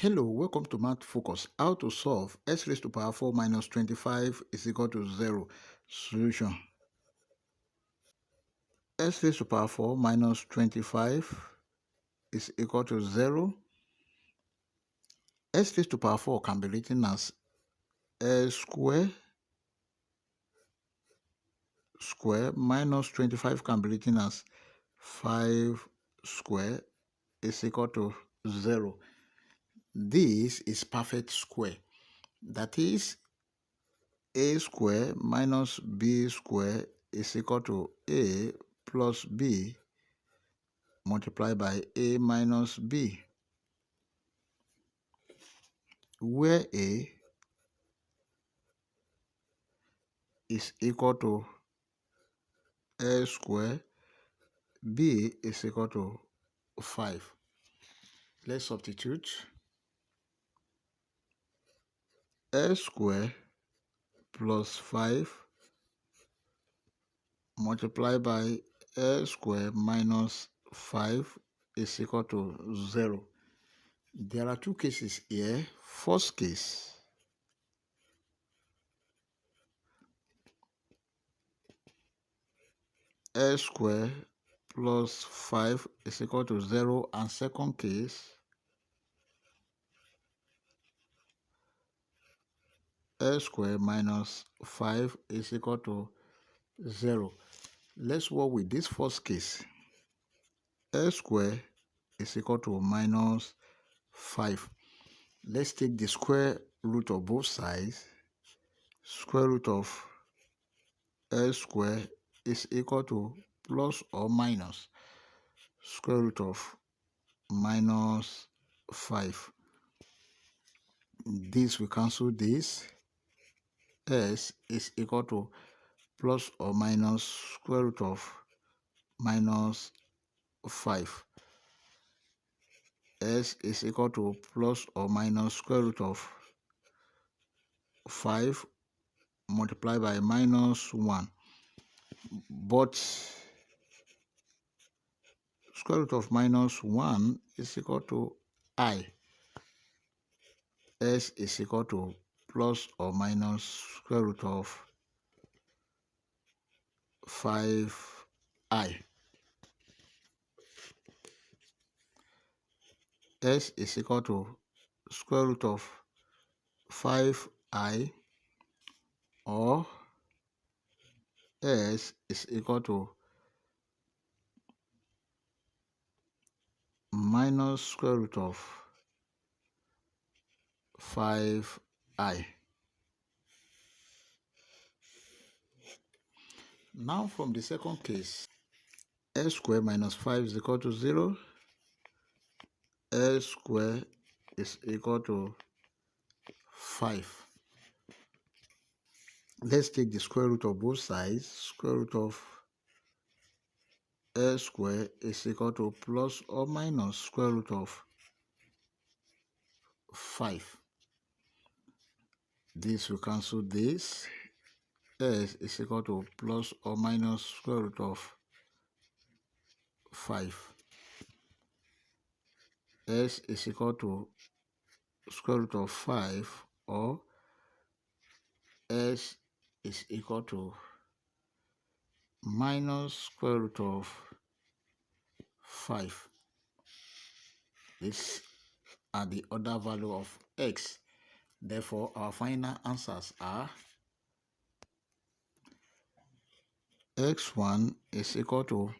Hello, welcome to Math Focus. How to solve x raised to power 4 minus 25 is equal to 0. Solution. X raised to power 4 minus 25 is equal to 0. X raised to power 4 can be written as x square minus 25 can be written as 5 square is equal to 0. This is perfect square. That is, a square minus b square is equal to a plus b multiplied by a minus b, where a is equal to a square, b is equal to 5. Let's substitute. A square plus 5 multiplied by a square minus 5 is equal to 0. There are two cases here. First case, a square plus 5 is equal to 0, and second case, a square minus 5 is equal to 0. Let's work with this first case. A square is equal to minus 5. Let's take the square root of both sides. Square root of a square is equal to plus or minus square root of minus 5. This will cancel this. S is equal to plus or minus square root of minus 5. S is equal to plus or minus square root of 5 multiplied by minus 1. But square root of minus 1 is equal to I. S is equal to plus or minus square root of 5I. S is equal to square root of 5I, or S is equal to minus square root of 5I. Now from the second case, x square minus 5 is equal to 0. X square is equal to 5. Let's take the square root of both sides. Square root of x square is equal to plus or minus square root of 5. This will cancel this. S is equal to plus or minus square root of 5. S is equal to square root of 5, or S is equal to minus square root of 5. These are the other value of x. Therefore, our final answers are x1 is equal to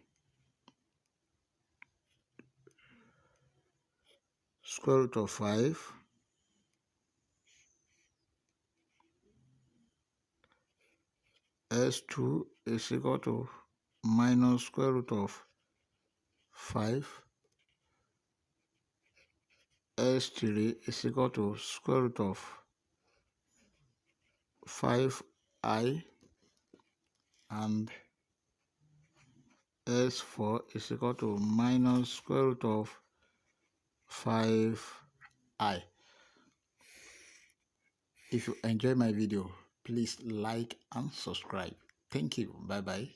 square root of 5, x2 is equal to minus square root of 5, x3 is equal to square root of 5I, and s4 is equal to minus square root of 5I. If you enjoy my video, please like and subscribe. Thank you. Bye bye.